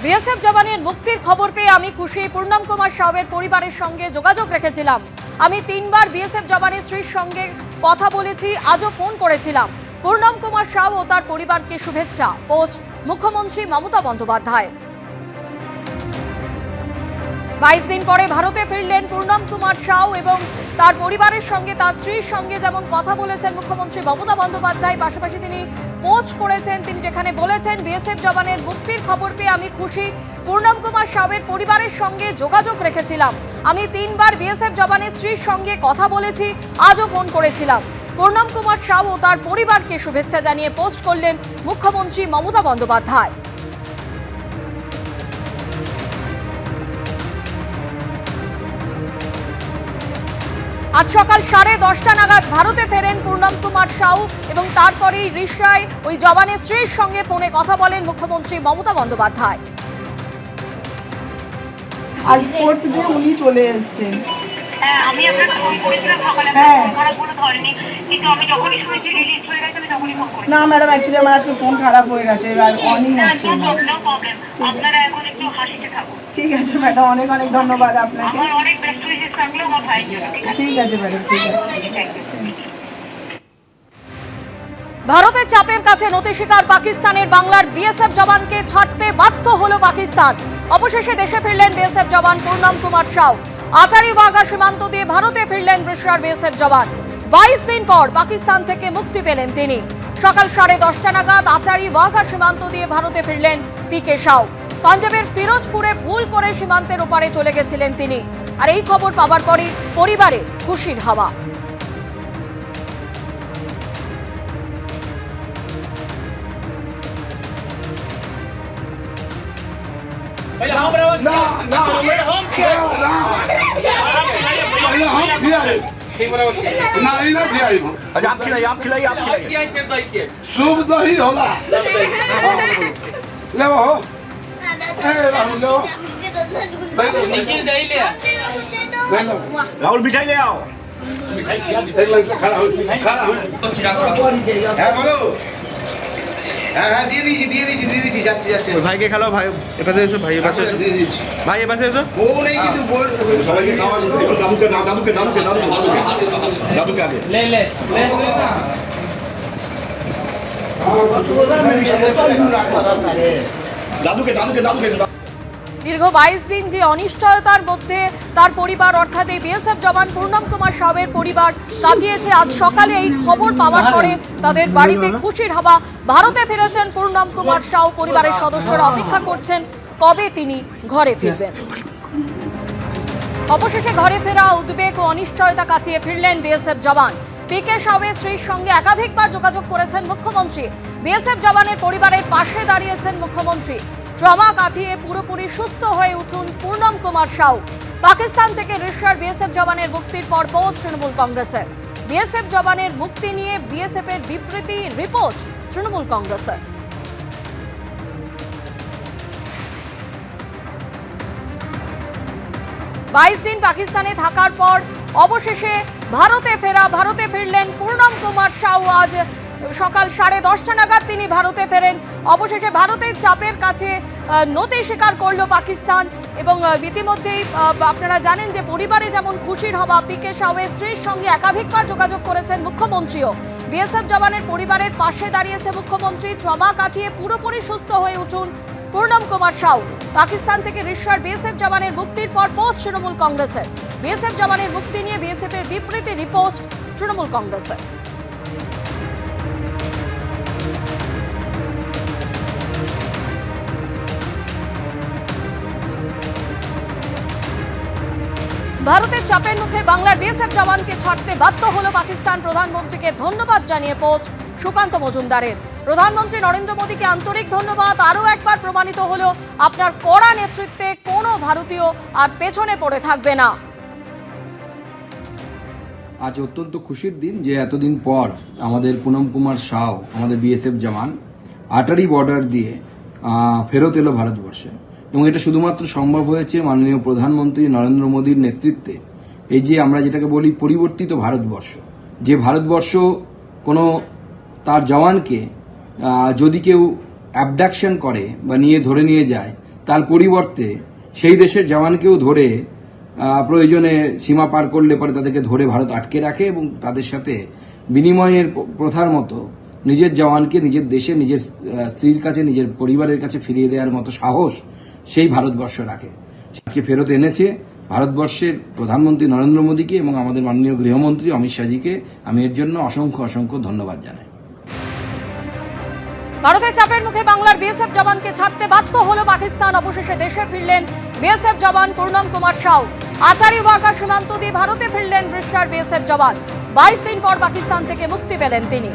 BSF জওয়ানের মুক্তির খবর পেয়ে আমি খুশি। পূর্ণম কুমার সাউয়ের পরিবারের সঙ্গে যোগাযোগ রেখেছিলাম। আমি 3বার বিএসএফ জওয়ানের স্ত্রীর সঙ্গে কথা বলেছি, আজও ফোন করেছিলাম। পূর্ণম কুমার সাউ ও তার পরিবারকে শুভেচ্ছা। পোস্ট মুখ্যমন্ত্রী মমতা বন্দ্যোপাধ্যায়। 22 দিন পরে ভারতে ফিরলেন পূর্ণম কুমার সাউ এবং তার পরিবারের সঙ্গে তার স্ত্রীর সঙ্গে যেমন কথা বলেছেন মুখ্যমন্ত্রী মমতা বন্দ্যোপাধ্যায়, পাশাপাশি তিনি পোস্ট করেছেন, তিনি যেখানে বলেছেন বিএসএফ জওয়ানের মুক্তির খবর পেয়ে আমি খুশি। পূর্ণম কুমার সাউয়ের পরিবারের সঙ্গে যোগাযোগ রেখেছিলাম। আমি 3বার বিএসএফ জওয়ানের স্ত্রীর সঙ্গে কথা বলেছি, আজও ফোন করেছিলাম। পূর্ণম কুমার সাউ ও তার পরিবারকে শুভেচ্ছা জানিয়ে পোস্ট করলেন মুখ্যমন্ত্রী মমতা বন্দ্যোপাধ্যায়। আজ সকাল 10:30 নাগাদ ভারতে ফেরেন পূর্ণম কুমার সাউ এবং তারপরেই রিষড়ায় ওই জওয়ানের স্ত্রীর সঙ্গে ফোনে কথা বলেন মুখ্যমন্ত্রী মমতা বন্দ্যোপাধ্যায়। আজ কোর্ট দিয়ে উনি চলে এসেছেন। আমি আপনাকে ফোন করেছিলাম সকালে, খারাপগুলো ধরেনি, কিন্তু আমি যখনই শুনেছি রিলিজ হয়ে গেছে আমি তখনই ফোন করেছি। না ম্যাডাম, অ্যাকচুয়ালি আমার আজকে ফোন খারাপ হয়ে গেছে, এবার অনই হচ্ছে না। নো প্রবলেম, আপনারা এখন একটু হাসিতে থাকুন। ঠিক আছে ম্যাডাম, অনেক অনেক ধন্যবাদ আপনাকে। আমার অনেক ব্যস্ত হয়েছে থাকলেও আমার ভাই। ঠিক আছে ম্যাডাম, ঠিক আছে। ভারতের চাপের কাছে নতি স্বীকার পাকিস্তানের। বাংলার বিএসএফ জওয়ানকে ছাড়তে বাধ্য হলো পাকিস্তান। অবশেষে দেশে ফিরলেন বিএসএফ জওয়ান পূর্ণম কুমার সাউ। আটারি ওয়াঘা সীমান্ত দিয়ে ভারতে ফিরলেন রিষড়ার বিএসএফ জওয়ান। 22 দিন পর পাকিস্তান থেকে মুক্তি পেলেন তিনি। সকাল 10:30 নাগাদ আটারি ওয়াঘা সীমান্ত দিয়ে ভারতে ফিরলেন পিকে সাউ। পাঞ্জাবের ফিরোজপুরে ভুল করে সীমান্তের ওপারে চলে গেছিলেন তিনি। আর এই খবর পাওয়ার পরই পরিবারে খুশির হাওয়া। आप खिलाइए शुभ दही होला ले हो राहुल मिठाई ले आओ। बोलो হ্যাঁ দিয়ে দিয়েছি যাচ্ছে। ভাইকে খেলাও, ভাই এপাশে এসো, ভাই এপাশে এসো, ভাই এপাশে এসো। ও নেই কিন্তু সবাইকে খাওয়া, দাদুকে আগে দাদুকে দীর্ঘ 22 দিন যে অনিশ্চয়তার মধ্যে তার পরিবার অর্থাৎ এই বিএসএফ জওয়ান পূর্ণম কুমার সাউয়ের পরিবার কাটিয়েছে, আজ সকালে এই খবর পাওয়ার পরে তাদের বাড়িতে খুশির হাওয়া। ভারতে ফিরেছেন পূর্ণম কুমার সাউ। পরিবারের সদস্যরা অপেক্ষা করছেন কবে তিনি ঘরে ফিরবেন। অবশেষে ঘরে ফেরা উদ্বেগ ও অনিশ্চয়তা কাটিয়ে ফিরলেন বিএসএফ জওয়ান। পিকে সাউয়ের স্ত্রীর সঙ্গে একাধিকবার যোগাযোগ করেছেন মুখ্যমন্ত্রী। বিএসএফ জওয়ানের পরিবারের পাশে দাঁড়িয়েছেন মুখ্যমন্ত্রী। ট্রমা কাটিয়ে পুরোপুরি সুস্থ হয়ে উঠুন পূর্ণম কুমার সাউ। পাকিস্তান থেকে রিষড়ার বিএসএফ জওয়ানের মুক্তির পর পোস্ট তৃণমূল কংগ্রেসের। বিএসএফ জওয়ানের মুক্তি নিয়ে বিএসএফ এর বিবৃতি, রিপোর্ট তৃণমূল কংগ্রেসের। বাইশ দিন পাকিস্তানে থাকার পর অবশেষে ভারতে ফিরলেন পূর্ণম কুমার সাউ। আজ সকাল 10:30 নাগাদ তিনি ভারতে ফেরেন। অবশেষে ভারতের চাপের কাছে নতি স্বীকার করল পাকিস্তান এবং ইতিমধ্যেই আপনারা জানেন যে পরিবারে যেমন খুশির হাওয়া, পিকে সাউয়ের স্ত্রীর সঙ্গে একাধিকবার যোগাযোগ করেছেন মুখ্যমন্ত্রীও। বিএসএফ জওয়ানের পরিবারের পাশে দাঁড়িয়েছে মুখ্যমন্ত্রী। ট্রমা কাটিয়ে পুরোপুরি সুস্থ হয়ে উঠুন পূর্ণম কুমার সাউ। পাকিস্তান থেকে রিষড়ার বিএসএফ জওয়ানের মুক্তির পর পোস্ট তৃণমূল কংগ্রেসের। বিএসএফ জওয়ানের মুক্তি নিয়ে বিএসএফ এর বিবৃতি, রিপোর্ট তৃণমূল কংগ্রেসের। ভারতের চাপের মুখে বাংলার বিএসএফ জওয়ানকে ছাড়তে বাধ্য হলো পাকিস্তান। প্রধানমন্ত্রীকে ধন্যবাদ জানিয়ে পোস্ট সুকান্ত মজুমদারের। প্রধানমন্ত্রী নরেন্দ্র মোদীকে আন্তরিক ধন্যবাদ। আরও একবার প্রমাণিত হলো আপনার কড়া নেতৃত্বে কোনো ভারতীয় আর পেছনে পড়ে থাকবে না। আজ অত্যন্ত খুশির দিন যে এতদিন পর আমাদের পূর্ণম কুমার সাউ, আমাদের বিএসএফ জওয়ান, আটারি বর্ডার দিয়ে ফেরত এলো ভারতবর্ষে। এবং এটা শুধুমাত্র সম্ভব হয়েছে মাননীয় প্রধানমন্ত্রী নরেন্দ্র মোদীর নেতৃত্বে। এই যে আমরা যেটাকে বলি পরিবর্তিত ভারতবর্ষ, যে ভারতবর্ষ কোনো তার জওয়ানকে যদি কেউ অ্যাবডাকশন করে বা ধরে নিয়ে যায়, তার পরিবর্তে সেই দেশের জওয়ানকেও ধরে প্রয়োজনে সীমা পার করলে পরে তাদেরকে ধরে ভারত আটকে রাখে এবং তাদের সাথে বিনিময়ের প্রথার মতো নিজের জওয়ানকে নিজের দেশে নিজের স্ত্রীর কাছে নিজের পরিবারের কাছে ফিরিয়ে দেওয়ার মতো সাহস সেই ভারতবর্ষ রাখে। আজকে ফেরত এনেছে ভারতবর্ষের প্রধানমন্ত্রী নরেন্দ্র মোদীকে এবং আমাদের মাননীয় গৃহমন্ত্রী অমিত শাহজিকে আমি এর জন্য অসংখ্য অসংখ্য ধন্যবাদ জানাই। ভারতের চাপের মুখে বাংলার বিএসএফ জওয়ানকে ছাড়তে বাধ্য হলো পাকিস্তান। অবশেষে দেশে ফিরলেন বিএসএফ জওয়ান পূর্ণম কুমার সাউ। আচারি ওয়াঘা সীমান্ত দিয়ে ভারতে ফিরলেন বৃষ্টার বিএসএফ জওয়ান। 22 দিন পর পাকিস্তান থেকে মুক্তি পেলেন তিনি।